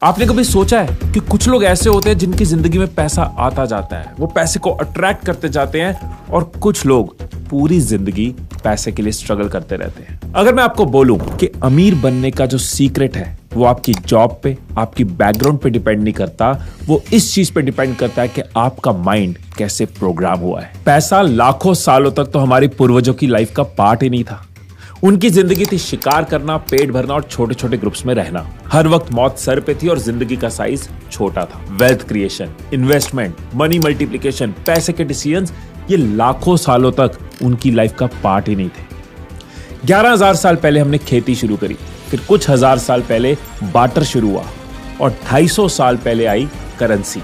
आपने कभी सोचा है कि कुछ लोग ऐसे होते हैं जिनकी जिंदगी में पैसा आता जाता है, वो पैसे को अट्रैक्ट करते जाते हैं, और कुछ लोग पूरी जिंदगी पैसे के लिए स्ट्रगल करते रहते हैं। अगर मैं आपको बोलूं कि अमीर बनने का जो सीक्रेट है वो आपकी जॉब पे, आपकी बैकग्राउंड पे डिपेंड नहीं करता, वो इस चीज पे डिपेंड करता है कि आपका माइंड कैसे प्रोग्राम हुआ है। पैसा लाखों सालों तक तो हमारे पूर्वजों की लाइफ का पार्ट ही नहीं था। उनकी जिंदगी थी शिकार करना, पेट भरना और छोटे छोटे ग्रुप्स में रहना। हर वक्त मौत सर पे थी और जिंदगी का साइज छोटा था। Wealth creation, investment, money multiplication, पैसे के डिसीजंस, ये लाखों सालों तक उनकी लाइफ का पार्ट ही नहीं थे। 11,000 साल पहले हमने खेती शुरू करी, फिर कुछ हजार साल पहले बार्टर शुरू हुआ और 250 साल पहले आई करेंसी।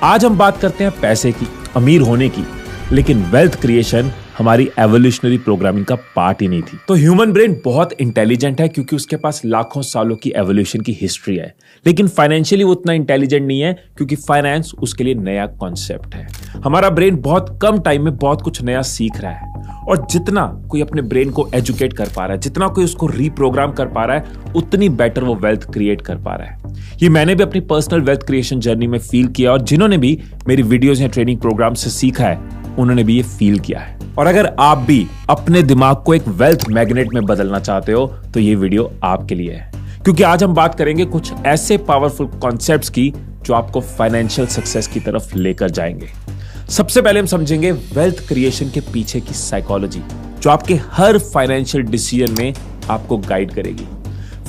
आज हम बात करते हैं पैसे की, अमीर होने की, लेकिन वेल्थ क्रिएशन हमारी एवोल्यूशनरी प्रोग्रामिंग का पार्ट ही नहीं थी। तो ह्यूमन ब्रेन बहुत इंटेलिजेंट है क्योंकि उसके पास लाखों सालों की एवोल्यूशन की हिस्ट्री है, लेकिन फाइनेंशियली वो उतना इंटेलिजेंट नहीं है क्योंकि फाइनेंस उसके लिए नया कॉन्सेप्ट है। हमारा ब्रेन बहुत कम टाइम में बहुत कुछ नया सीख रहा है, और जितना कोई अपने ब्रेन को एजुकेट कर पा रहा है, जितना कोई उसको रीप्रोग्राम कर पा रहा है, उतनी बेटर वो वेल्थ क्रिएट कर पा रहा है। ये मैंने भी अपनी पर्सनल वेल्थ क्रिएशन जर्नी में फील किया, और जिन्होंने भी मेरी वीडियोस या ट्रेनिंग प्रोग्राम से सीखा है उन्होंने भी ये फील किया है। और अगर आप भी अपने दिमाग को एक वेल्थ मैग्नेट में बदलना चाहते हो तो ये वीडियो आपके लिए है, क्योंकि आज हम बात करेंगे कुछ ऐसे पावरफुल कॉन्सेप्ट्स की जो आपको फाइनेंशियल सक्सेस की तरफ लेकर जाएंगे। सबसे पहले हम समझेंगे वेल्थ क्रिएशन के पीछे की साइकोलॉजी, जो आपके हर फाइनेंशियल डिसीजन में आपको गाइड करेगी।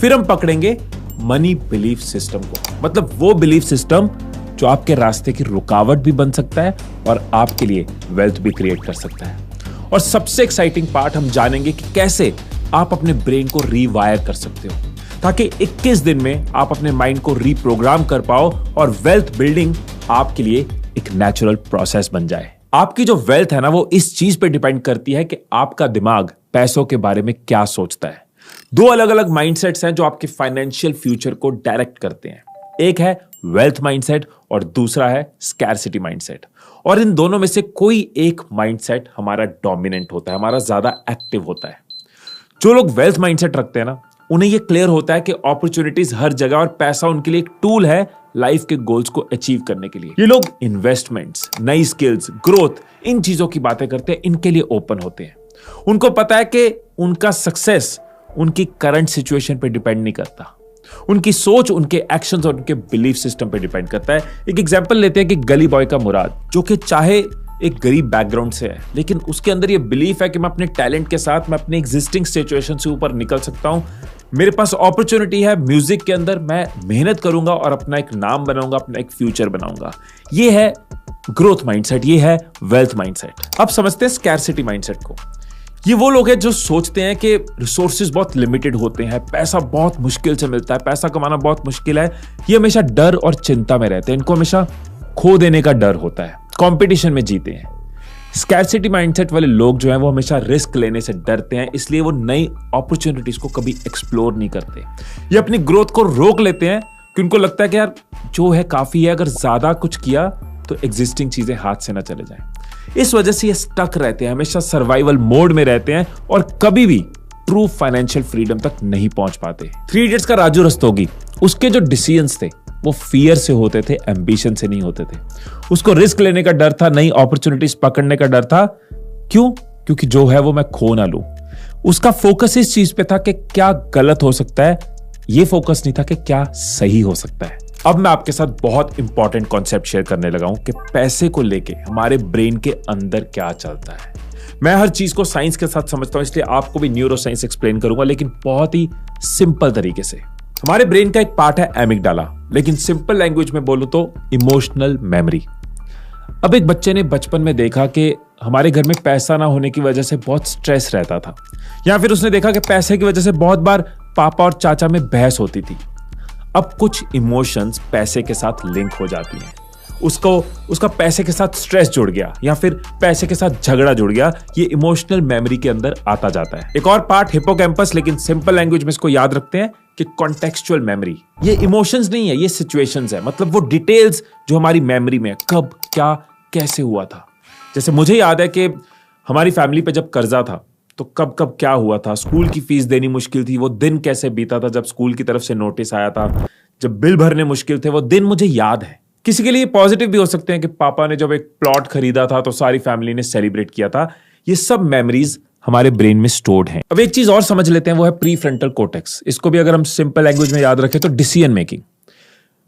फिर हम पकड़ेंगे मनी बिलीफ सिस्टम को, मतलब वो बिलीफ सिस्टम जो आपके रास्ते की रुकावट भी बन सकता है और आपके लिए वेल्थ भी क्रिएट कर सकता है। और सबसे एक्साइटिंग पार्ट हम जानेंगे कि कैसे आप अपने ब्रेन को रीवायर कर सकते हो, ताकि 21 दिन में आप अपने माइंड को रीप्रोग्राम कर पाओ और वेल्थ बिल्डिंग आपके लिए एक नेचुरल प्रोसेस बन जाए। आपकी जो वेल्थ है ना, वो इस चीज पे डिपेंड करती है कि आपका दिमाग पैसों के बारे में क्या सोचता है। दो अलग अलग माइंडसेट्स हैं जो आपके फाइनेंशियल फ्यूचर को डायरेक्ट करते हैं। एक है वेल्थ माइंडसेट और दूसरा है स्कैरसिटी माइंडसेट। और इन दोनों में से कोई एक माइंडसेट हमारा डोमिनेंट होता है, हमारा ज्यादा एक्टिव होता है। जो लोग वेल्थ माइंडसेट रखते हैं ना, उन्हें यह क्लियर होता है कि अपॉर्चुनिटीज हर जगह और पैसा उनके लिए एक टूल है लाइफ के गोल्स को अचीव करने के लिए। ये लोग इन्वेस्टमेंट्स, नई स्किल्स, ग्रोथ, इन चीजों की बातें करते हैं, इनके लिए ओपन होते हैं। उनको पता है कि उनका सक्सेस उनकी करंट सिचुएशन पर डिपेंड नहीं करता, उनकी सोच, उनके एक्शंस और उनके बिलीफ सिस्टम पे डिपेंड करता है। एक एग्जांपल लेते हैं कि गली बॉय का मुराद, जो कि चाहे एक गरीब बैकग्राउंड से है, लेकिन उसके अंदर ये बिलीफ है कि मैं अपने टैलेंट के साथ मैं अपने एग्जिस्टिंग सिचुएशन से ऊपर निकल सकता हूं। मेरे पास अपॉर्चुनिटी है म्यूजिक के अंदर, मैं मेहनत करूंगा और अपना एक नाम बनाऊंगा, अपना एक फ्यूचर बनाऊंगा। ये है ग्रोथ माइंडसेट, ये है वेल्थ माइंडसेट। अब समझते हैं स्कैरसिटी माइंडसेट को। ये वो लोग हैं जो सोचते हैं कि रिसोर्सेज बहुत लिमिटेड होते हैं, पैसा बहुत मुश्किल से मिलता है, पैसा कमाना बहुत मुश्किल है। ये हमेशा डर और चिंता में रहते हैं, इनको हमेशा खो देने का डर होता है, कंपटीशन में जीते हैं। स्कैरसिटी माइंडसेट वाले लोग जो हैं वो हमेशा रिस्क लेने से डरते हैं, इसलिए वो नई अपॉर्चुनिटीज को कभी एक्सप्लोर नहीं करते। ये अपनी ग्रोथ को रोक लेते हैं कि उनको लगता है कि यार जो है काफी है, अगर ज्यादा कुछ किया तो एग्जिस्टिंग चीजें हाथ से ना चले जाएं। इस वजह से ये स्टक रहते हैं, हमेशा सर्वाइवल मोड में रहते हैं और कभी भी ट्रू फाइनेंशियल फ्रीडम तक नहीं पहुंच पाते। 3 इडियट्स का राजू रस्तोगी, उसके जो डिसीजंस थे वो फियर से होते थे, एम्बिशन से नहीं होते थे। उसको रिस्क लेने का डर था, नई अपॉर्चुनिटीज पकड़ने का डर था। क्यों? क्योंकि जो है वो मैं खो ना लूं। उसका फोकस इस चीज पे था कि क्या गलत हो सकता है, ये फोकस नहीं था कि क्या सही हो सकता है। अब मैं आपके साथ बहुत इंपॉर्टेंट कॉन्सेप्ट शेयर करने लगा हूं कि पैसे को लेके हमारे ब्रेन के अंदर क्या चलता है। मैं हर चीज को साइंस के साथ समझता हूं, इसलिए आपको भी न्यूरो साइंस एक्सप्लेन करूंगा, लेकिन बहुत ही सिंपल तरीके से। हमारे ब्रेन का एक पार्ट है एमिगडाला, लेकिन सिंपल लैंग्वेज में बोलूं तो इमोशनल मेमोरी। अब एक बच्चे ने बचपन में देखा कि हमारे घर में पैसा ना होने की वजह से बहुत स्ट्रेस रहता था, या फिर उसने देखा कि पैसे की वजह से बहुत बार पापा और चाचा में बहस होती थी। अब कुछ इमोशंस पैसे के साथ लिंक हो जाती हैं, उसका पैसे के साथ स्ट्रेस जुड़ गया या फिर पैसे के साथ झगड़ा जुड़ गया, ये इमोशनल मेमोरी के अंदर आता जाता है। एक और पार्ट हिप्पोकैम्पस, लेकिन सिंपल लैंग्वेज में इसको याद रखते हैं कि कॉन्टेक्सचुअल मेमोरी। ये इमोशंस नहीं है, ये सिचुएशंस है, मतलब वो डिटेल्स जो हमारी मेमोरी में कब क्या कैसे हुआ था। जैसे मुझे याद है कि हमारी फैमिली पे जब कर्जा था तो कब कब क्या हुआ था, स्कूल की फीस देनी मुश्किल थी, वो दिन कैसे बीता था जब स्कूल की तरफ से नोटिस आया था, जब बिल भरने मुश्किल थे, वो दिन मुझे याद है। किसी के लिए पॉजिटिव भी हो सकते हैं कि पापा ने जब एक प्लॉट खरीदा था तो सारी फैमिली ने सेलिब्रेट किया था। ये सब मेमोरीज हमारे ब्रेन में स्टोर्ड हैं। अब एक चीज और समझ लेते हैं, वो है प्री फ्रंटल कोर्टेक्स। इसको भी अगर हम सिंपल लैंग्वेज में याद रखें तो डिसीजन मेकिंग।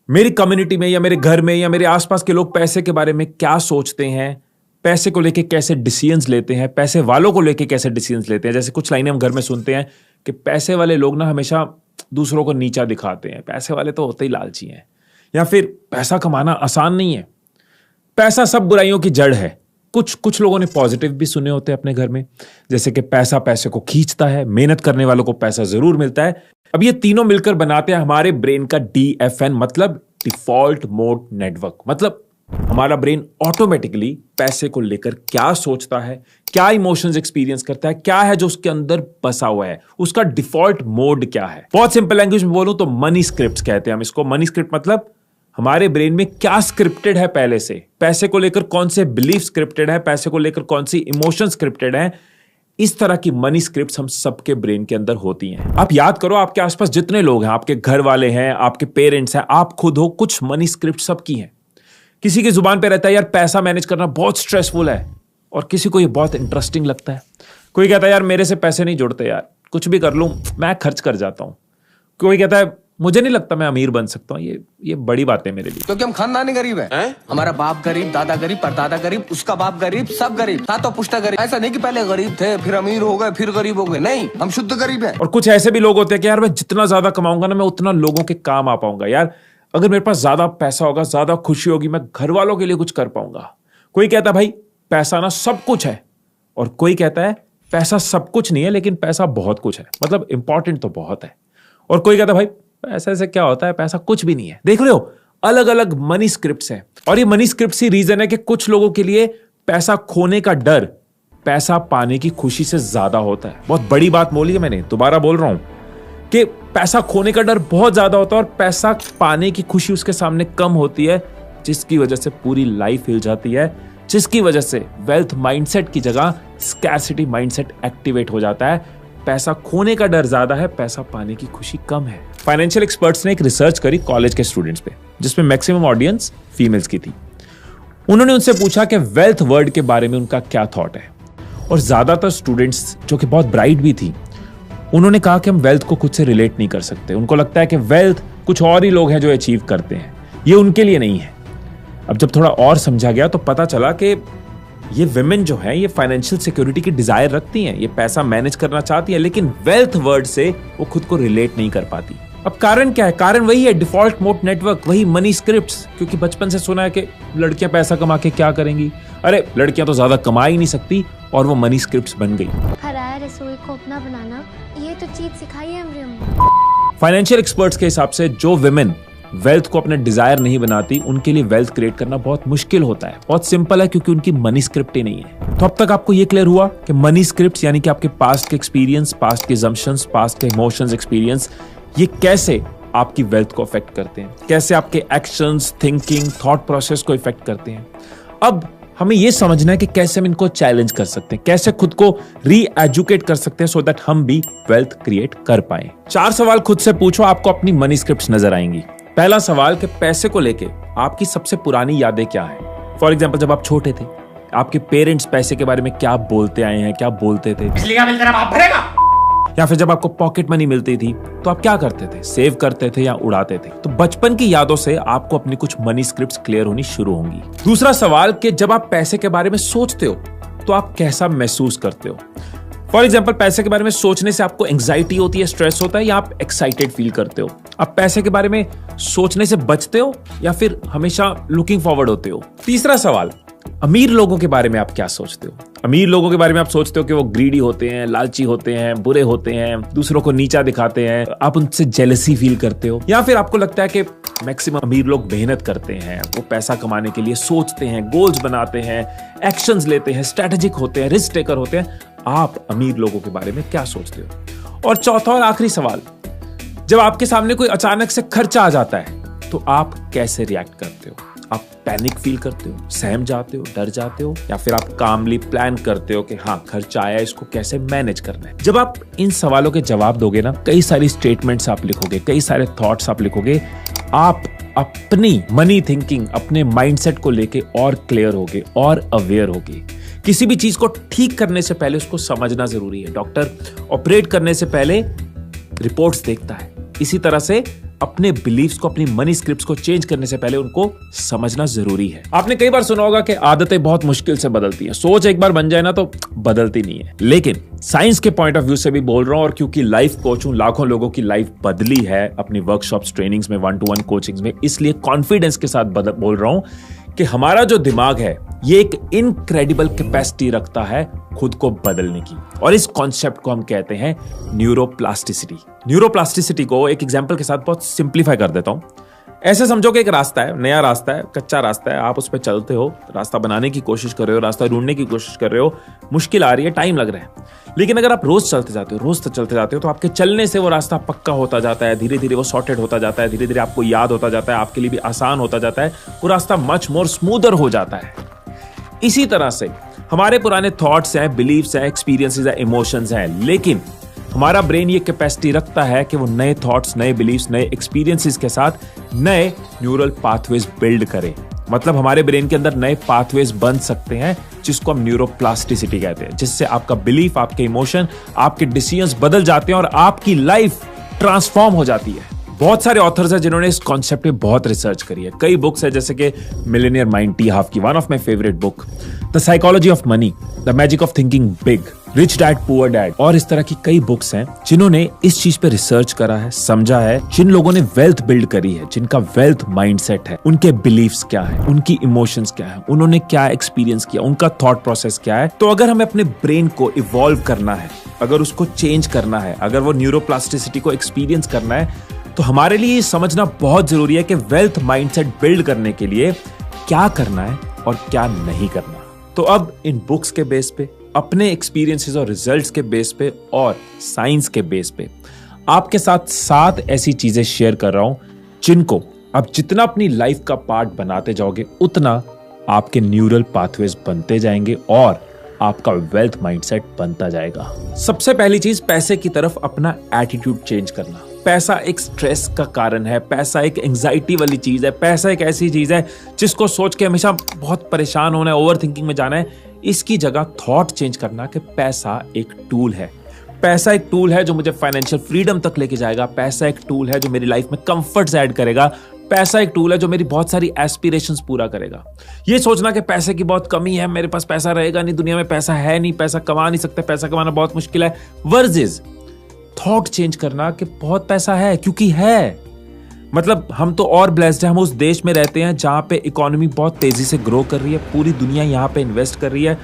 मेरी कम्युनिटी में या मेरे घर में या मेरे आसपास के लोग पैसे के बारे में क्या सोचते हैं, पैसे को लेके कैसे डिसीजंस लेते हैं, पैसे वालों को लेके कैसे डिसीजंस लेते हैं। जैसे कुछ लाइनें हम घर में सुनते हैं कि पैसे वाले लोग ना हमेशा दूसरों को नीचा दिखाते हैं, पैसे वाले तो होते ही लालची हैं, या फिर पैसा कमाना आसान नहीं है, पैसा सब बुराइयों की जड़ है। कुछ लोगों ने पॉजिटिव भी सुने होते हैं अपने घर में, जैसे कि पैसा पैसे को खींचता है, मेहनत करने वालों को पैसा जरूर मिलता है। अब ये तीनों मिलकर बनाते हैं हमारे ब्रेन का DFN, मतलब डिफॉल्ट मोड नेटवर्क। मतलब हमारा ब्रेन ऑटोमेटिकली पैसे को लेकर क्या सोचता है, क्या इमोशंस एक्सपीरियंस करता है, क्या है जो उसके अंदर बसा हुआ है, उसका डिफॉल्ट मोड क्या है। बहुत सिंपल लैंग्वेज में बोलूं तो मनी स्क्रिप्ट कहते हैं हम इसको। मनी स्क्रिप्ट मतलब हमारे ब्रेन में क्या स्क्रिप्टेड है पहले से, पैसे को लेकर कौन से बिलीफ स्क्रिप्टेड है, पैसे को लेकर कौन सी इमोशन स्क्रिप्टेड है। इस तरह की मनी स्क्रिप्ट्स हम सबके ब्रेन के अंदर होती हैं। आप याद करो, आपके आसपास जितने लोग हैं, आपके घर वाले हैं, आपके पेरेंट्स हैं, आप खुद हो, कुछ मनी स्क्रिप्ट सबकी हैं। किसी की जुबान पे रहता है यार पैसा मैनेज करना बहुत स्ट्रेसफुल है, और किसी को ये बहुत इंटरेस्टिंग लगता है। कोई कहता है यार मेरे से पैसे नहीं जुड़ते, यार कुछ भी कर लूं मैं खर्च कर जाता हूं। कोई कहता है मुझे नहीं लगता मैं अमीर बन सकता हूं। ये बड़ी बात है मेरे लिए, क्योंकि हम खानदानी गरीब है। हमारा बाप गरीब, दादा गरीब, परदादा गरीब, उसका बाप गरीब, सब गरीब, सातों पुश्ता गरीब। ऐसा नहीं कि पहले गरीब थे फिर अमीर हो गए फिर गरीब हो गए, नहीं, हम शुद्ध गरीब हैं। और कुछ ऐसे भी लोग होते हैं कि यार मैं जितना ज्यादा कमाऊंगा ना मैं उतना लोगों के काम आ पाऊंगा। यार अगर मेरे पास ज्यादा पैसा होगा, ज्यादा खुशी होगी, मैं घर वालों के लिए कुछ कर पाऊंगा। कोई कहता है भाई पैसा ना सब कुछ है, और कोई कहता है पैसा सब कुछ नहीं है लेकिन पैसा बहुत कुछ है, मतलब इंपॉर्टेंट तो बहुत है। और कोई कहता है भाई पैसे से क्या होता है, पैसा कुछ भी नहीं है। देख रहे हो, अलग अलग मनी स्क्रिप्ट्स हैं। और ये मनी स्क्रिप्ट्स ही रीजन है कि कुछ लोगों के लिए पैसा खोने का डर पैसा पाने की खुशी से ज्यादा होता है। बहुत बड़ी बात बोली है मैंने, दोबारा बोल रहा हूं कि पैसा खोने का डर बहुत ज्यादा होता है और पैसा पाने की खुशी उसके सामने कम होती है, जिसकी वजह से पूरी लाइफ हिल जाती है, जिसकी वजह से वेल्थ माइंडसेट की जगह स्कैर्सिटी माइंडसेट एक्टिवेट हो जाता है। पैसा खोने का डर ज्यादा है, पैसा पाने की खुशी कम है। फाइनेंशियल एक्सपर्ट्स ने एक रिसर्च करी कॉलेज के स्टूडेंट्स पे, जिसमें मैक्सिमम ऑडियंस फीमेल्स की थी। उन्होंने उनसे पूछा कि वेल्थ वर्ड के बारे में उनका क्या थॉट है, और ज्यादातर स्टूडेंट्स जो कि बहुत ब्राइट भी थी, उन्होंने कहा कि हम वेल्थ को खुद से रिलेट नहीं कर सकते। उनको लगता है कि वेल्थ कुछ और ही लोग हैं जो अचीव करते हैं, ये उनके लिए नहीं है। अब जब थोड़ा और समझा गया तो पता चला कि ये विमेन जो है ये फाइनेंशियल सिक्योरिटी की डिजायर रखती हैं, ये पैसा मैनेज करना चाहती है, लेकिन वेल्थ वर्ड से वो खुद को रिलेट नहीं कर पाती। अब कारण क्या है? कारण वही है डिफॉल्ट मोड नेटवर्क, वही मनी स्क्रिप्ट्स। क्योंकि बचपन से सुना है कि लड़कियां पैसा कमा के क्या करेंगी, अरे लड़कियां तो ज्यादा कमा ही नहीं सकती, और वो मनी स्क्रिप्ट्स बन गई। हराया रसोई को अपना बनाना, ये तो चीज सिखाई है हमरे अम्मा। फाइनेंशियल एक्सपर्ट्स के हिसाब से जो विमेन वेल्थ को अपने डिजायर नहीं बनाती, उनके लिए वेल्थ क्रिएट करना बहुत मुश्किल होता है। बहुत सिंपल है, क्योंकि उनकी मनी स्क्रिप्ट ही नहीं है। तो अब तक आपको ये क्लियर हुआ कि मनी स्क्रिप्ट्स यानी कि आपके पास्ट के एक्सपीरियंस, पास्ट के assumptions, पास्ट के इमोशंस, एक्सपीरियंस, ये कैसे आपकी वेल्थ को अफेक्ट करते हैं, कैसे आपके एक्शंस, थिंकिंग, थॉट प्रोसेस को इफेक्ट करते हैं। अब हमें यह समझना है कि कैसे हम इनको चैलेंज कर सकते हैं, कैसे खुद को री एजुकेट कर सकते हैं, सो दैट हम भी वेल्थ क्रिएट कर पाए। 4 सवाल खुद से पूछो, आपको अपनी मनी स्क्रिप्ट्स नजर आएंगी। पहला सवाल कि पैसे को लेके आपकी सबसे पुरानी यादें क्या है। फॉर एग्जाम्पल, जब आप छोटे थे, आपके पेरेंट्स पैसे के बारे में क्या बोलते आए हैं, क्या बोलते थे। बिजली का बिल तेरा बाप भरेगा। या फिर जब आपको पॉकेट मनी मिलती थी तो आप क्या करते थे, सेव करते थे या उड़ाते थे। तो बचपन की यादों से आपको अपनी कुछ मनी स्क्रिप्ट्स क्लियर होनी शुरू होंगी। दूसरा सवाल कि जब आप पैसे के बारे में सोचते हो तो आप कैसा महसूस करते हो। फॉर एग्जाम्पल, पैसे के बारे में सोचने से आपको एंग्जाइटी होती है, स्ट्रेस होता है, या आप एक्साइटेड फील करते हो। आप पैसे के बारे में सोचने से बचते हो या फिर हमेशा लुकिंग फॉरवर्ड होते हो। तीसरा सवाल, अमीर लोगों के बारे में आप क्या सोचते हो। अमीर लोगों के बारे में आप सोचते हो कि वो ग्रीडी होते हैं, लालची होते हैं, बुरे होते हैं, दूसरों को नीचा दिखाते हैं, आप उनसे जेलसी फील करते हो। या फिर आपको लगता है कि मैक्सिमम अमीर लोग मेहनत करते हैं, वो पैसा कमाने के लिए सोचते हैं, गोल्स बनाते हैं, एक्शंस लेते हैं, स्ट्रेटेजिक होते हैं, रिस्क टेकर होते हैं। आप अमीर लोगों के बारे में क्या सोचते हो। और चौथा और आखिरी सवाल, जब आपके सामने कोई अचानक से खर्चा आ जाता है तो आप कैसे रिएक्ट करते हो। आप पैनिक फील करते हो, सहम जाते हो, डर जाते हो, या फिर आप कामली प्लान करते हो कि हाँ खर्चा आया, इसको कैसे मैनेज करना है? जब आप इन सवालों के जवाब दोगे ना, कई सारी स्टेटमेंट्स आप लिखोगे, कई सारे थॉट्स आप लिखोगे, आप अपनी मनी थिंकिंग, अपने माइंडसेट को लेके और क्लियर होगे और अवेयर होगे। किसी भी चीज को ठीक करने से पहले उसको समझना जरूरी है। डॉक्टर ऑपरेट करने से पहले रिपोर्ट्स देखता है, इसी तरह से अपने बिलीफ्स को, अपनी मनी स्क्रिप्ट्स को चेंज करने से पहले उनको समझना जरूरी है। आपने कई बार सुना होगा कि आदतें बहुत मुश्किल से बदलती हैं, सोच एक बार बन जाए ना तो बदलती नहीं है। लेकिन साइंस के पॉइंट ऑफ व्यू से भी बोल रहा हूं, और क्योंकि लाइफ कोच हूं, लाखों लोगों की लाइफ बदली है अपनी वर्कशॉप्स, ट्रेनिंग्स में, 1-to-1 कोचिंग्स में, इसलिए कॉन्फिडेंस के साथ बोल रहा हूं कि हमारा जो दिमाग है ये एक इनक्रेडिबल कैपेसिटी रखता है खुद को बदलने की, और इस कॉन्सेप्ट को हम कहते हैं न्यूरोप्लास्टिसिटी। न्यूरोप्लास्टिसिटी को एक एग्जांपल के साथ बहुत सिंप्लीफाई कर देता हूं। ऐसे समझो कि एक रास्ता है, नया रास्ता है, कच्चा रास्ता है, आप उस पर चलते हो, रास्ता बनाने की कोशिश कर रहे हो, रास्ता ढूंढने की कोशिश कर रहे हो, मुश्किल आ रही है, टाइम लग रहा है। लेकिन अगर आप रोज चलते जाते हो तो आपके चलने से वो रास्ता पक्का होता जाता है, धीरे धीरे वो सॉर्टेड होता जाता है, धीरे धीरे आपको याद होता जाता है, आपके लिए भी आसान होता जाता है, वो रास्ता मच मोर स्मूदर हो जाता है। इसी तरह से हमारे पुराने थॉट्स हैं, बिलीव्स हैं, एक्सपीरियंसेस हैं, इमोशंस हैं, लेकिन हमारा ब्रेन ये कैपेसिटी रखता है कि वो नए थॉट्स, नए बिलीव्स, नए एक्सपीरियंसेस के साथ नए न्यूरल पाथवेज बिल्ड करे। मतलब हमारे ब्रेन के अंदर नए पाथवेज बन सकते हैं, जिसको हम न्यूरोप्लास्टिसिटी कहते हैं, जिससे आपका बिलीफ, आपके इमोशन, आपके डिसीजंस बदल जाते हैं और आपकी लाइफ ट्रांसफॉर्म हो जाती है। बहुत सारे ऑथर्स हैं जिन्होंने इस कॉन्सेप्ट पे बहुत रिसर्च करी है। कई बुक्स है, जैसे कि मिलेनियर माइंड, टी हाफ की, one of my favourite book, the psychology of money, the magic of thinking big, rich dad poor dad, और इस तरह की कई बुक्स हैं जिन्होंने इस चीज पे रिसर्च करा है, समझा है। जिन लोगों ने वेल्थ बिल्ड करी है, जिनका वेल्थ माइंडसेट है, उनके बिलीफ्स क्या है, उनकी इमोशंस क्या है, उन्होंने क्या एक्सपीरियंस किया, उनका थॉट प्रोसेस क्या है। तो अगर हमें अपने ब्रेन को इवॉल्व करना है, अगर उसको चेंज करना है, अगर वो न्यूरोप्लास्टिसिटी को एक्सपीरियंस करना है, तो हमारे लिए समझना बहुत जरूरी है कि वेल्थ माइंडसेट बिल्ड करने के लिए क्या करना है और क्या नहीं करना। तो अब इन बुक्स के बेस पे, अपने एक्सपीरियंसेस और रिजल्ट्स के बेस पे और साइंस के बेस पे आपके साथ 7 ऐसी चीजें शेयर कर रहा हूं जिनको आप जितना अपनी लाइफ का पार्ट बनाते जाओगे, उतना आपके न्यूरल पाथवेज बनते जाएंगे और आपका वेल्थ माइंडसेट बनता जाएगा। सबसे पहली चीज, पैसे की तरफ अपना एटीट्यूड चेंज करना। पैसा एक स्ट्रेस का कारण है, पैसा एक एंजाइटी वाली चीज है, पैसा एक ऐसी चीज है जिसको सोच के हमेशा बहुत परेशान होना है, ओवर थिंकिंग में जाना है। इसकी जगह थॉट चेंज करना कि पैसा एक टूल है। पैसा एक टूल है जो मुझे फाइनेंशियल फ्रीडम तक लेके जाएगा। पैसा एक टूल है जो मेरी लाइफ में कंफर्ट्स ऐड करेगा। पैसा एक टूल है जो मेरी बहुत सारी एस्पिरेशंस पूरा करेगा। ये सोचना कि पैसे की बहुत कमी है, मेरे पास पैसा रहेगा नहीं, दुनिया में पैसा है नहीं, पैसा कमा नहीं सकते, पैसा कमाना बहुत मुश्किल है, वर्सेस थॉट चेंज करना कि बहुत पैसा है, क्योंकि है। मतलब हम तो और ब्लेस्ड हैं, हम उस देश में रहते हैं जहां पे इकोनॉमी बहुत तेजी से ग्रो कर रही है, पूरी दुनिया यहां पे इन्वेस्ट कर रही है।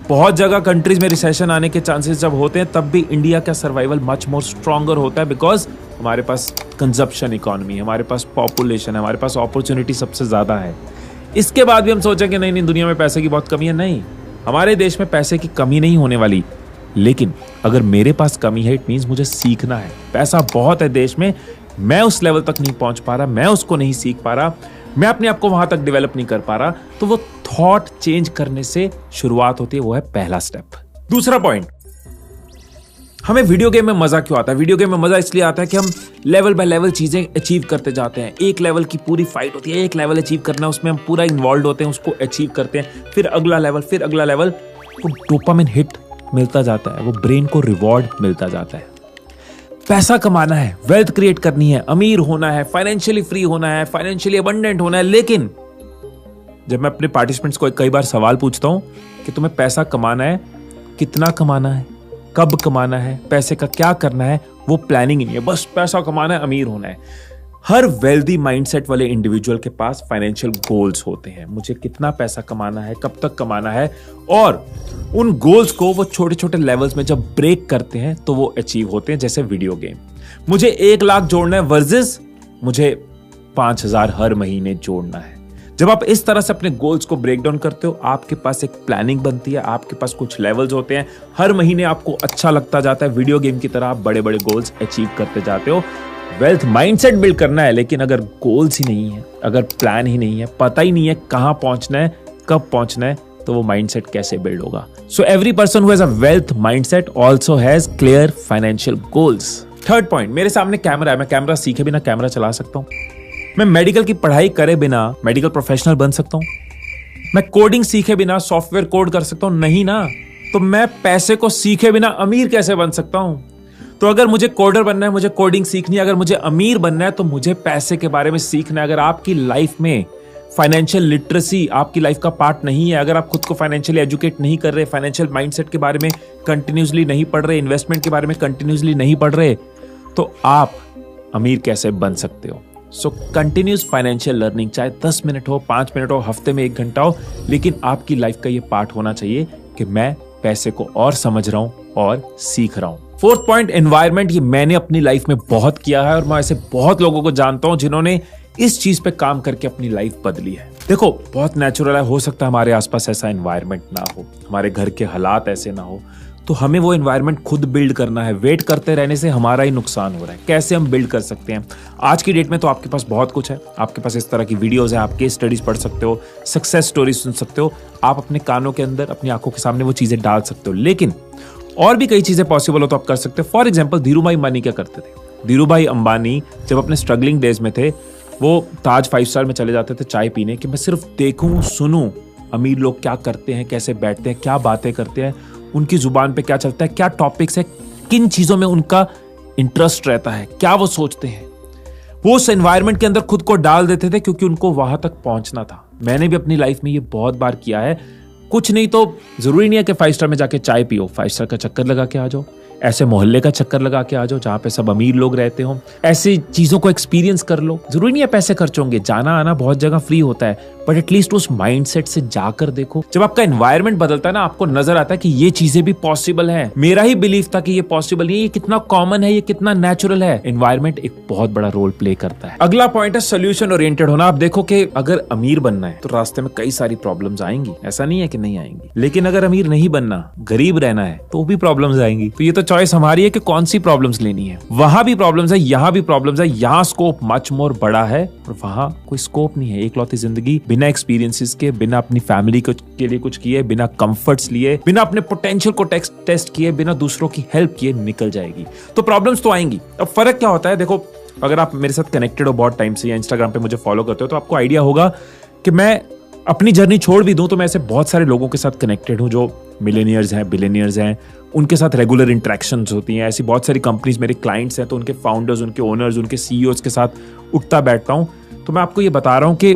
बहुत जगह कंट्रीज में रिसेशन आने के चांसेस जब होते हैं, तब भी इंडिया का सर्वाइवल मच मोर स्ट्रॉन्गर होता है, बिकॉज हमारे पास कंजप्शन इकोनॉमी है, हमारे पास पॉपुलेशन है, हमारे पास अपॉर्चुनिटी सबसे ज्यादा है। इसके बाद भी हम सोचें कि नहीं दुनिया में पैसे की बहुत कमी है। नहीं, हमारे देश में पैसे की कमी नहीं होने वाली, लेकिन अगर मेरे पास कमी है, इट मींस मुझे सीखना है। पैसा बहुत है देश में, मैं उस लेवल तक नहीं पहुंच पा रहा, मैं उसको नहीं सीख पा रहा, मैं अपने आप को वहां तक डेवलप नहीं कर पा रहा, तो वो थॉट चेंज करने से शुरुआत होती है। वो है पहला स्टेप। दूसरा पॉइंट, हमें वीडियो गेम में मजा क्यों आता है? वीडियो गेम में मजा इसलिए आता है कि हम लेवल बाय लेवल चीजें अचीव करते जाते हैं। एक लेवल की पूरी फाइट होती है, एक लेवल अचीव करना है, उसमें हम पूरा इन्वॉल्व होते हैं, उसको अचीव करते हैं, फिर अगला लेवल, फिर अगला लेवल, वो डोपामिन हिट मिलता जाता है, वो ब्रेन को रिवॉर्ड मिलता जाता है। पैसा कमाना है, वेल्थ क्रिएट करनी है, अमीर होना है, फाइनेंशियली फ्री होना है, फाइनेंशियली अबंडेंट होना है। लेकिन जब मैं अपने पार्टिसिपेंट्स को कई बार सवाल पूछता हूं कि तुम्हें पैसा कमाना है, कितना कमाना है, कब कमाना है, पैसे का क्या करना है, वो प्लानिंग नहीं है, बस पैसा कमाना है, अमीर होना है। हर वेल्दी माइंडसेट वाले इंडिविजुअल के पास फाइनेंशियल गोल्स होते हैं। मुझे कितना पैसा कमाना है, कब तक कमाना है, और उन गोल्स को वो छोटे छोटे लेवल्स में जब ब्रेक करते हैं तो वो अचीव होते हैं। जैसे वीडियो गेम, मुझे 1 लाख जोड़ना है वर्सेस मुझे 5,000 हर महीने जोड़ना है। जब आप इस तरह से अपने गोल्स को ब्रेक डाउन करते हो, आपके पास एक प्लानिंग बनती है, आपके पास कुछ लेवल्स होते हैं, हर महीने आपको अच्छा लगता जाता है। वीडियो गेम की तरह आप बड़े बड़े गोल्स अचीव करते जाते हो। वेल्थ माइंडसेट बिल्ड करना है, लेकिन अगर गोल्स ही नहीं है, अगर प्लान ही नहीं है, पता ही नहीं है कहां पहुंचना है, कब पहुंचना है, तो वो माइंडसेट कैसे बिल्ड होगा? So every person who has a wealth mindset also has clear financial goals. Third point, मेरे सामने कैमरा है, मैं कैमरा सीखे बिना कैमरा चला सकता हूं। मैं मेडिकल की पढ़ाई करे बिना मेडिकल प्रोफेशनल बन सकता हूं। मैं कोडिंग सीखे बिना सॉफ्टवेयर कोड कर सकता हूं? नहीं ना। तो मैं पैसे को सीखे बिना अमीर कैसे बन सकता हूं? तो अगर मुझे कोडर बनना है, मुझे कोडिंग सीखनी है। अगर मुझे अमीर बनना है तो मुझे पैसे के बारे में सीखना है। अगर आपकी लाइफ में फाइनेंशियल लिटरेसी आपकी लाइफ का पार्ट नहीं है, अगर आप खुद को फाइनेंशियली एजुकेट नहीं कर रहे, फाइनेंशियल माइंडसेट के बारे में कंटिन्यूसली नहीं पढ़ रहे, इन्वेस्टमेंट के बारे में कंटिन्यूसली नहीं पढ़ रहे, तो आप अमीर कैसे बन सकते हो? सो कंटिन्यूस फाइनेंशियल लर्निंग, चाहे 10 मिनट हो, 5 मिनट हो, हफ्ते में 1 घंटा हो, लेकिन आपकी लाइफ का ये पार्ट होना चाहिए कि मैं पैसे को और समझ रहा हूं और सीख रहा हूं। Fourth point, environment. ये मैंने अपनी लाइफ में बहुत किया है और मैं ऐसे बहुत लोगों को जानता हूं जिन्होंने इस चीज पे काम करके अपनी लाइफ बदली है। देखो, बहुत नेचुरल है, हो सकता है हमारे आसपास ऐसा एनवायरनमेंट ना हो, हमारे घर के हालात ऐसे ना हो, तो हमें वो एनवायरनमेंट खुद बिल्ड करना है। वेट करते रहने से हमारा ही नुकसान हो रहा है। कैसे हम बिल्ड कर सकते हैं? आज की डेट में तो आपके पास बहुत कुछ है। आपके पास इस तरह की वीडियोस है, आप केस स्टडीज पढ़ सकते हो, सक्सेस स्टोरीज सुन सकते हो, आप अपने कानों के अंदर, अपनी आंखों के सामने वो चीजें डाल सकते हो। लेकिन और भी कई चीजें पॉसिबल हो तो आप कर सकते हो। फॉर एग्जाम्पल, धीरूभाई अंबानी क्या करते थे? धीरूभाई अंबानी जब अपने स्ट्रगलिंग डेज में थे, वो ताज 5 स्टार में चले जाते थे चाय पीने, कि मैं सिर्फ देखूं, सुनूं अमीर लोग क्या करते हैं, कैसे बैठते हैं, क्या बातें करते हैं, उनकी जुबान पे क्या चलता है, क्या टॉपिक्स है, किन चीजों में उनका इंटरेस्ट रहता है, क्या वो सोचते हैं। वो उस एनवायरनमेंट के अंदर खुद को डाल देते थे क्योंकि उनको वहां तक पहुंचना था। मैंने भी अपनी लाइफ में ये बहुत बार किया है। कुछ नहीं तो जरूरी नहीं है कि 5 स्टार में जाके चाय पियो, 5 स्टार का चक्कर लगा के आ जाओ, ऐसे मोहल्ले का चक्कर लगा के आ जाओ जहां पे सब अमीर लोग रहते हो, ऐसी चीजों को एक्सपीरियंस कर लो। जरूरी नहीं है पैसे खर्च होंगे, जाना आना बहुत जगह फ्री होता है, बट एटलीस्ट उस माइंडसेट से जाकर देखो। जब आपका एनवायरनमेंट बदलता है ना, आपको नजर आता है कि ये चीजें भी पॉसिबल है। मेरा ही बिलीफ था कि ये पॉसिबल नहीं है, ये कितना कॉमन है, ये कितना नेचुरल है। एनवायरनमेंट एक बहुत बड़ा रोल प्ले करता है। अगला पॉइंट है सोल्यूशन ओरिएंटेड होना। आप देखो कि अगर अमीर बनना है तो रास्ते में कई सारी प्रॉब्लम्स आएंगी, ऐसा नहीं है कि नहीं आएंगी। लेकिन अगर अमीर नहीं बनना, गरीब रहना है, तो भी प्रॉब्लम्स आएंगी। तो ये तो चॉइस हमारी है कि कौन सी प्रॉब्लम्स लेनी है। वहां भी प्रॉब्लम्स है, यहां भी प्रॉब्लम्स है। यहां स्कोप मच मोर बड़ा है और वहां कोई स्कोप नहीं है। एकलौती जिंदगी बिना एक्सपीरियंसेस के, बिना अपनी फैमिली के लिए कुछ किए, बिना कंफर्ट्स लिए, बिना अपने पोटेंशियल को टेस्ट किए, बिना दूसरों की हेल्प किए निकल जाएगी। तो प्रॉब्लम्स तो आएंगी। अब फर्क क्या होता है? देखो, अगर आप मेरे साथ कनेक्टेड हो बहुत टाइम से या इंस्टाग्राम पे मुझे फॉलो करते हो तो आपको आइडिया होगा कि मैं अपनी जर्नी छोड़ भी दूं तो मैं ऐसे बहुत सारे लोगों के साथ कनेक्टेड हूं जो मिलेनियर्स हैं, बिलियनियर्स हैं, उनके साथ रेगुलर इंटरेक्शंस होती हैं। ऐसी बहुत सारी कंपनीज मेरे क्लाइंट्स हैं, तो उनके फाउंडर्स, उनके ओनर्स, उनके सीईओज के साथ उठता बैठता हूं। तो मैं आपको ये बता रहा हूं कि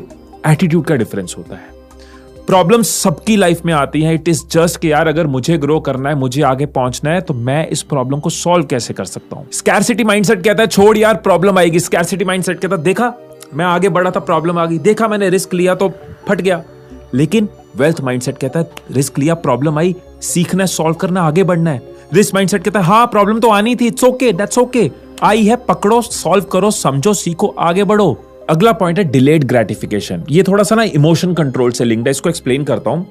एटीट्यूड का डिफरेंस होता है। प्रॉब्लम्स सबकी लाइफ में आती हैं। इट इज जस्ट कि यार, अगर मुझे ग्रो करना है, मुझे आगे पहुंचना है, तो मैं इस प्रॉब्लम को सॉल्व कैसे कर सकता हूं। स्कैरसिटी माइंडसेट कहता है छोड़ यार, प्रॉब्लम आएगी। स्कैरसिटी माइंडसेट कहता है देखा मैं आगे बढ़ा था, प्रॉब्लम आ गई, देखा मैंने रिस्क लिया तो फट गया। लेकिन वेल्थ माइंडसेट कहता है रिस्क लिया, प्रॉब्लम आई, सीखना है, सॉल्व करना, आगे बढ़ना है। रिस्क माइंडसेट कहता है हाँ, प्रॉब्लम तो आनी थी, इट्स ओके, दैट्स ओके, आई है, पकड़ो, सॉल्व करो, समझो, सीखो, आगे बढ़ो। अगला पॉइंट है डिलेड ग्रेटिफिकेशन। ये थोड़ा सा ना इमोशन कंट्रोल से लिंक्ड है, इसको एक्सप्लेन करता हूं।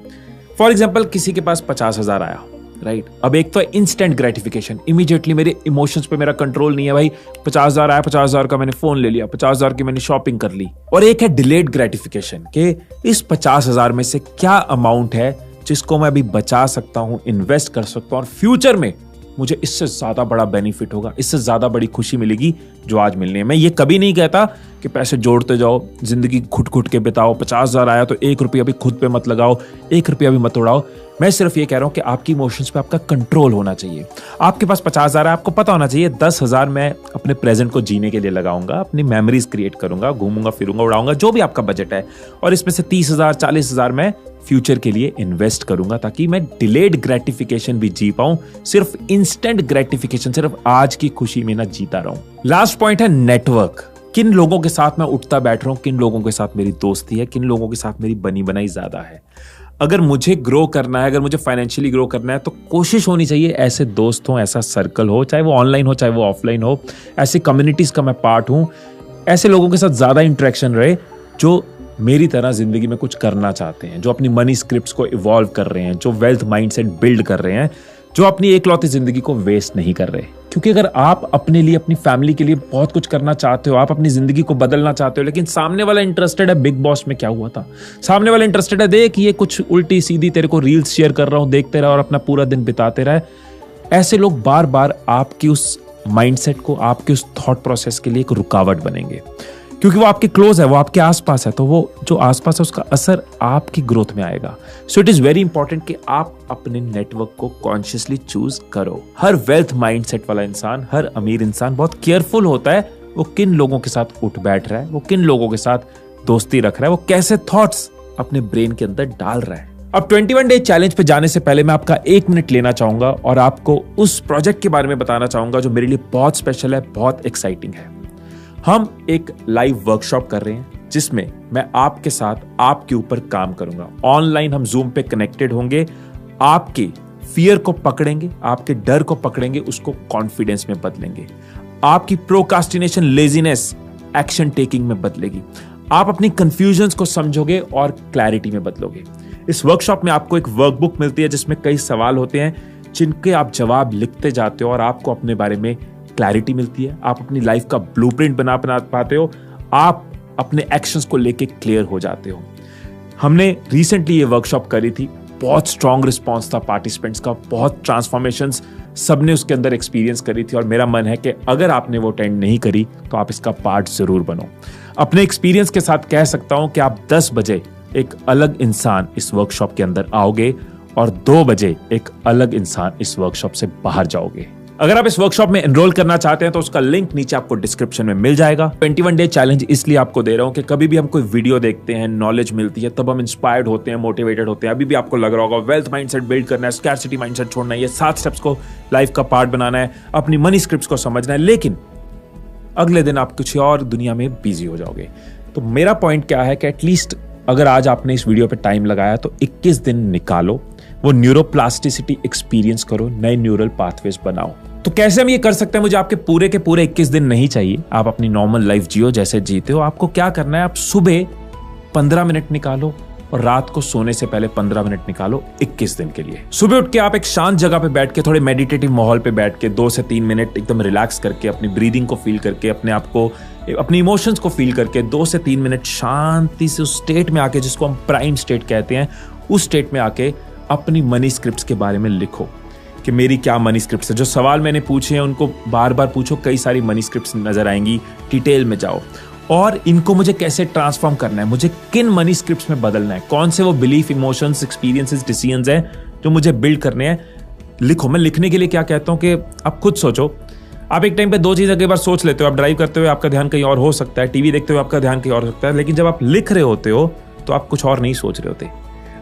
फॉर एग्जांपल, किसी के पास 50,000 आया, राइट? अब एक तो इंस्टेंट ग्रेटिफिकेशन, इमीडिएटली मेरे इमोशंस पे मेरा कंट्रोल नहीं है भाई, 50,000 आया, 50,000 का मैंने फोन ले लिया, 50,000 की मैंने शॉपिंग कर ली। और एक है डिलेड ग्रेटिफिकेशन कि इस 50,000 में से क्या अमाउंट है जिसको मैं अभी बचा सकता हूं, इन्वेस्ट कर सकता हूं और फ्यूचर में मुझे इससे ज्यादा बड़ा बेनिफिट होगा, इससे ज्यादा बड़ी खुशी मिलेगी जो आज मिलनी है। मैं ये कभी नहीं कहता कि पैसे जोड़ते जाओ, जिंदगी घुट घुट के बिताओ, 50,000 आया तो 1 रुपया भी खुद पे मत लगाओ, 1 रुपया भी मत उड़ाओ। मैं सिर्फ ये कह रहा हूं कि आपकी इमोशंस पे आपका कंट्रोल होना चाहिए। आपके पास 50,000 है, आपको पता होना चाहिए 10,000 मैं अपने प्रेजेंट को जीने के लिए लगाऊंगा, अपनी मेमोरीज क्रिएट करूंगा, घूमूंगा फिरूंगा, उड़ाऊंगा, जो भी आपका बजट है, और इसमें से 30,000 40,000 मैं फ्यूचर के लिए इन्वेस्ट करूंगा ताकि मैं डिलेड ग्रेटिफिकेशन भी जी पाऊं, सिर्फ इंस्टेंट ग्रेटिफिकेशन, सिर्फ आज की खुशी में ना जीता रहूं। लास्ट पॉइंट है नेटवर्क। किन लोगों के साथ मैं उठता बैठ रहा हूं, किन लोगों के साथ मेरी दोस्ती है, किन लोगों के साथ मेरी बनी बनाई ज्यादा है। अगर मुझे ग्रो करना है, अगर मुझे फाइनेंशियली ग्रो करना है, तो कोशिश होनी चाहिए ऐसे दोस्त हो, ऐसा सर्कल हो, चाहे वो ऑनलाइन हो चाहे वो ऑफलाइन हो, ऐसी कम्युनिटीज का मैं पार्ट हूं, ऐसे लोगों के साथ ज्यादा इंटरेक्शन रहे जो मेरी तरह जिंदगी में कुछ करना चाहते हैं, जो अपनी मनी स्क्रिप्ट्स को इवॉल्व कर रहे हैं, जो वेल्थ माइंडसेट बिल्ड कर रहे हैं। जो अपनी एकलौती जिंदगी को वेस्ट नहीं कर रहे। क्योंकि अगर आप अपने लिए, अपनी फैमिली के लिए बहुत कुछ करना चाहते हो, आप अपनी जिंदगी को बदलना चाहते हो, लेकिन सामने वाला इंटरेस्टेड है बिग बॉस में क्या हुआ था, सामने वाला इंटरेस्टेड है देख ये कुछ उल्टी सीधी तेरे को रील्स शेयर कर रहा हूं, देखते रहे और अपना पूरा दिन बिताते रहे, ऐसे लोग बार बार आपकी उस माइंडसेट को, आपके उस थॉट प्रोसेस के लिए एक रुकावट बनेंगे। क्योंकि वो आपके क्लोज है, वो आपके आसपास है, तो वो जो आसपास है उसका असर आपकी ग्रोथ में आएगा। So it is very important कि आप अपने नेटवर्क को कॉन्शियसली चूज करो। हर वेल्थ माइंडसेट वाला इंसान, हर अमीर इंसान बहुत केयरफुल होता है वो किन लोगों के साथ उठ बैठ रहा है, वो किन लोगों के साथ दोस्ती रख रहा है, वो कैसे थॉट्स अपने ब्रेन के अंदर डाल रहा है। अब 21 डे चैलेंज पे जाने से पहले मैं आपका 1 मिनट लेना चाहूंगा और आपको उस प्रोजेक्ट के बारे में बताना चाहूंगा जो मेरे लिए बहुत स्पेशल है, बहुत एक्साइटिंग है। हम एक लाइव वर्कशॉप कर रहे हैं जिसमें मैं आपके साथ आपके ऊपर काम करूंगा। ऑनलाइन हम जूम पे कनेक्टेड होंगे, आपके फियर को पकड़ेंगे, आपके डर को पकड़ेंगे, उसको कॉन्फिडेंस में बदलेंगे। आपकी प्रोकास्टिनेशन, लेजीनेस एक्शन टेकिंग में बदलेगी। आप अपनी कंफ्यूजन्स को समझोगे और क्लैरिटी में बदलोगे। इस वर्कशॉप में आपको एक वर्कबुक मिलती है जिसमें कई सवाल होते हैं जिनके आप जवाब लिखते जाते हो और आपको अपने बारे में क्लैरिटी मिलती है। आप अपनी लाइफ का ब्लूप्रिंट बना पाते हो, आप अपने एक्शंस को लेके क्लियर हो जाते हो। हमने रिसेंटली ये वर्कशॉप करी थी, बहुत स्ट्रॉन्ग रिस्पॉन्स था पार्टिसिपेंट्स का, बहुत ट्रांसफॉर्मेशंस सबने उसके अंदर एक्सपीरियंस करी थी और मेरा मन है कि अगर आपने वो अटेंड नहीं करी तो आप इसका पार्ट जरूर बनो। अपने एक्सपीरियंस के साथ कह सकता हूं कि आप 10 बजे एक अलग इंसान इस वर्कशॉप के अंदर आओगे और 2 बजे एक अलग इंसान इस वर्कशॉप से बाहर जाओगे। अगर आप इस वर्कशॉप में एनरोल करना चाहते हैं तो उसका लिंक नीचे आपको डिस्क्रिप्शन में मिल जाएगा। 21 डे चैलेंज इसलिए आपको दे रहा हूं कि कभी भी हम कोई वीडियो देखते हैं, नॉलेज मिलती है, तब हम इंस्पायर्ड होते हैं, मोटिवेटेड होते हैं। अभी भी आपको लग रहा होगा वेल्थ माइंडसेट बिल्ड करना है, स्कैर्सिटी माइंडसेट छोड़ना है, ये 7 स्टेप्स को लाइफ का पार्ट बनाना है, अपनी मनी स्क्रिप्ट्स को समझना है, लेकिन अगले दिन आप कुछ और दुनिया में बिजी हो जाओगे। तो मेरा पॉइंट क्या है कि एटलीस्ट अगर आज आपने इस वीडियो पे टाइम लगाया तो 21 दिन निकालो, वो न्यूरोप्लास्टिसिटी एक्सपीरियंस करो, नए न्यूरल पाथवेज बनाओ। तो कैसे हम ये कर सकते हैं? मुझे आपके पूरे के पूरे 21 दिन नहीं चाहिए। आप अपनी नॉर्मल लाइफ जियो जैसे जीते हो। आपको क्या करना है, आप सुबह 15 मिनट निकालो और रात को सोने से पहले 15 मिनट निकालो 21 दिन के लिए। सुबह उठ के आप एक शांत जगह पे बैठ के, थोड़े मेडिटेटिव माहौल पे बैठ के 2 से 3 मिनट एकदम रिलैक्स करके, अपनी ब्रीदिंग को फील करके, अपने आप को, अपनी इमोशंस को फील करके 2 से 3 मिनट शांति से उस स्टेट में आके, जिसको हम प्राइम स्टेट कहते हैं, उस स्टेट में आके अपनी मनी स्क्रिप्ट्स के बारे में लिखो कि मेरी क्या मनी स्क्रिप्ट्स है। जो सवाल मैंने पूछे हैं उनको बार बार पूछो, कई सारी मनी स्क्रिप्ट्स नजर आएंगी, डिटेल में जाओ और इनको मुझे कैसे ट्रांसफॉर्म करना है, मुझे किन मनी स्क्रिप्ट्स में बदलना है, कौन से वो बिलीफ, इमोशंस, एक्सपीरियंसेस, डिसीजंस हैं जो मुझे बिल्ड करने हैं। लिखो। मैं लिखने के लिए क्या कहता हूं कि आप खुद सोचो। आप एक टाइम पे 2 चीजें कई बार सोच लेते हो। आप ड्राइव करते हुए आपका ध्यान कहीं और हो सकता है, टीवी देखते हुए आपका ध्यान कहीं और हो सकता है, लेकिन जब आप लिख रहे होते हो तो आप कुछ और नहीं सोच रहे होते।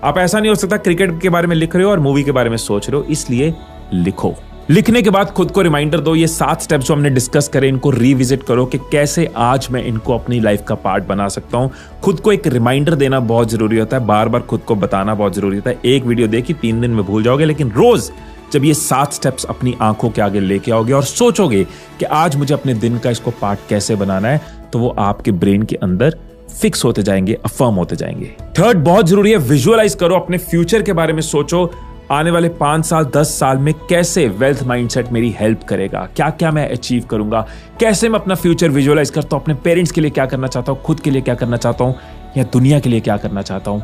आप ऐसा नहीं हो सकता क्रिकेट के बारे में लिख रहे हो और मूवी के बारे में सोच रहे हो, इसलिए लिखो। लिखने के बाद खुद को रिमाइंडर दो, ये 7 स्टेप्स जो हमने डिस्कस करे इनको रिविजिट करो कि कैसे आज मैं इनको अपनी लाइफ का पार्ट बना सकता हूं। खुद को एक रिमाइंडर देना बहुत जरूरी होता है, बार बार खुद को बताना बहुत जरूरी होता है। एक वीडियो देखी 3 दिन में भूल जाओगे, लेकिन रोज जब ये 7 स्टेप्स अपनी आंखों के आगे लेके आओगे और सोचोगे कि आज मुझे अपने दिन का इसको पार्ट कैसे बनाना है, तो वो आपके ब्रेन के अंदर फिक्स होते जाएंगे, अफर्म होते जाएंगे। 3rd बहुत जरूरी है, विजुअलाइज करो, अपने फ्यूचर के बारे में सोचो। आने वाले 5 साल 10 साल में कैसे वेल्थ माइंडसेट मेरी हेल्प करेगा, क्या क्या मैं अचीव करूंगा, कैसे मैं अपना फ्यूचर विजुअलाइज करता हूं, अपने पेरेंट्स के लिए क्या करना चाहता हूं, खुद के लिए क्या करना चाहता हूं, या दुनिया के लिए क्या करना चाहता हूं।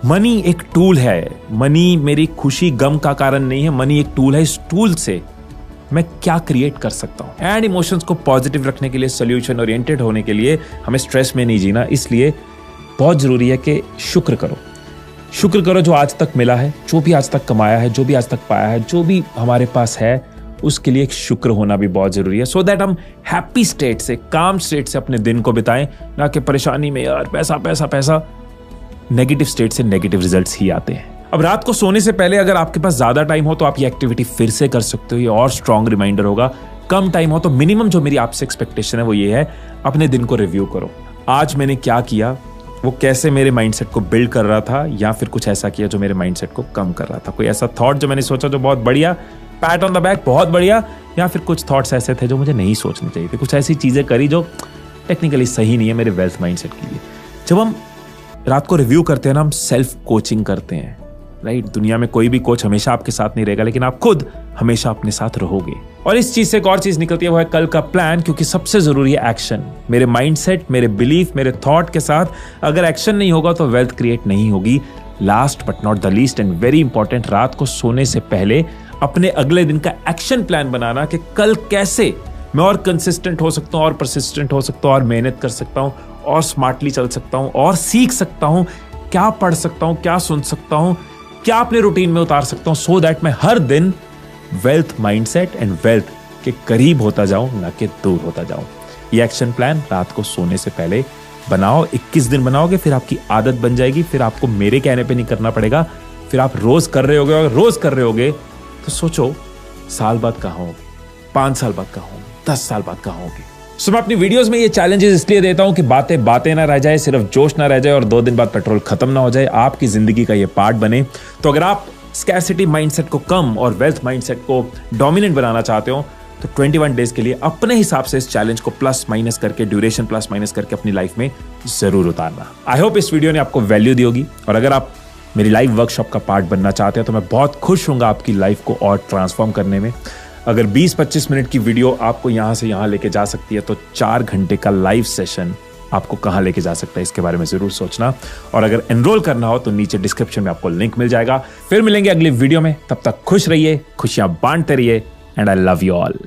मनी एक टूल है, मनी मेरी खुशी गम का कारण नहीं है, मनी एक टूल है। इस टूल से मैं क्या क्रिएट कर सकता हूं। एंड इमोशंस को पॉजिटिव रखने के लिए, सोल्यूशन ओरिएंटेड होने के लिए हमें स्ट्रेस में नहीं जीना, इसलिए बहुत जरूरी है कि शुक्र करो। शुक्र करो जो आज तक मिला है, जो भी आज तक कमाया है, जो भी आज तक पाया है, जो भी हमारे पास है, उसके लिए एक शुक्र होना भी बहुत जरूरी है। सो दैट हम हैप्पी स्टेट से, काम स्टेट से अपने दिन को बिताएं, ना कि परेशानी में यार पैसा पैसा पैसा। नेगेटिव स्टेट से नेगेटिव रिजल्ट्स ही आते हैं। अब रात को सोने से पहले अगर आपके पास ज्यादा टाइम हो तो आप ये एक्टिविटी फिर से कर सकते हो, ये और स्ट्रॉन्ग रिमाइंडर होगा। कम टाइम हो तो मिनिमम जो मेरी आपसे एक्सपेक्टेशन है वो ये है, अपने दिन को रिव्यू करो। आज मैंने क्या किया, वो कैसे मेरे माइंडसेट को बिल्ड कर रहा था, या फिर कुछ ऐसा किया जो मेरे माइंडसेट को कम कर रहा था। कोई ऐसा थॉट जो मैंने सोचा जो बहुत बढ़िया, पैट ऑन द बैक, बहुत बढ़िया, या फिर कुछ थॉट्स ऐसे थे जो मुझे नहीं सोचने चाहिए थे, कुछ ऐसी चीजें करी जो टेक्निकली सही नहीं है मेरे वेल्थ माइंडसेट के लिए। जब हम रात को रिव्यू करते हैं ना, हम सेल्फ कोचिंग करते हैं, राइट। दुनिया में कोई भी कोच हमेशा आपके साथ नहीं रहेगा, लेकिन आप खुद हमेशा अपने साथ रहोगे। और इस चीज से एक और चीज निकलती है, वो है कल का प्लान, क्योंकि सबसे जरूरी है एक्शन। मेरे माइंडसेट, मेरे बिलीफ, मेरे थॉट के साथ अगर एक्शन नहीं होगा तो वेल्थ क्रिएट नहीं होगी। Last but not the least and very important, रात को सोने से पहले अपने अगले दिन का एक्शन प्लान बनाना कि कल कैसे मैं और कंसिस्टेंट हो सकता हूं, और परसिस्टेंट हो सकता हूं, और मेहनत कर सकता हूं, और स्मार्टली चल सकता हूं, और सीख सकता हूं, क्या पढ़ सकता हूं, क्या सुन सकता हूं, क्या अपने रूटीन में उतार सकता हूं, सो दैट मैं हर दिन वेल्थ माइंडसेट एंड वेल्थ के करीब होता जाऊं, ना कि दूर होता जाऊं। ये एक्शन प्लान रात को सोने से पहले बनाओ। 21 दिन बनाओगे, फिर आपकी आदत बन जाएगी, फिर आपको मेरे कहने पे नहीं करना पड़ेगा, फिर आप रोज कर रहे होगे। और रोज कर रहे होगे तो सोचो साल बाद कहां होगे, 5 साल बाद कहां होगे, 10 साल बाद कहां होगे। सो मैं अपनी वीडियोस में ये चैलेंजेस इसलिए देता हूं कि बातें बातें ना रह जाए, सिर्फ जोश ना रह जाए और 2 दिन बाद पेट्रोल खत्म ना हो जाए, आपकी जिंदगी का ये पार्ट बने। तो अगर आप स्कैरसिटी माइंडसेट को कम और वेल्थ माइंडसेट को डोमिनेंट बनाना चाहते हो तो 21 डेज के लिए अपने हिसाब से इस चैलेंज को प्लस माइनस करके, ड्यूरेशन प्लस माइनस करके अपनी लाइफ में जरूर उतारना। आई होप इस वीडियो ने आपको वैल्यू दी होगी, और अगर आप मेरी लाइव वर्कशॉप का पार्ट बनना चाहते हैं तो मैं बहुत खुश हूंगा आपकी लाइफ को और ट्रांसफॉर्म करने में। अगर 20-25 मिनट की वीडियो आपको यहां से यहां लेके जा सकती है तो 4 घंटे का लाइव सेशन आपको कहां लेके जा सकता है, इसके बारे में जरूर सोचना। और अगर एनरोल करना हो तो नीचे डिस्क्रिप्शन में आपको लिंक मिल जाएगा। फिर मिलेंगे अगली वीडियो में, तब तक खुश रहिए, खुशियां बांटते रहिए, and I love you all.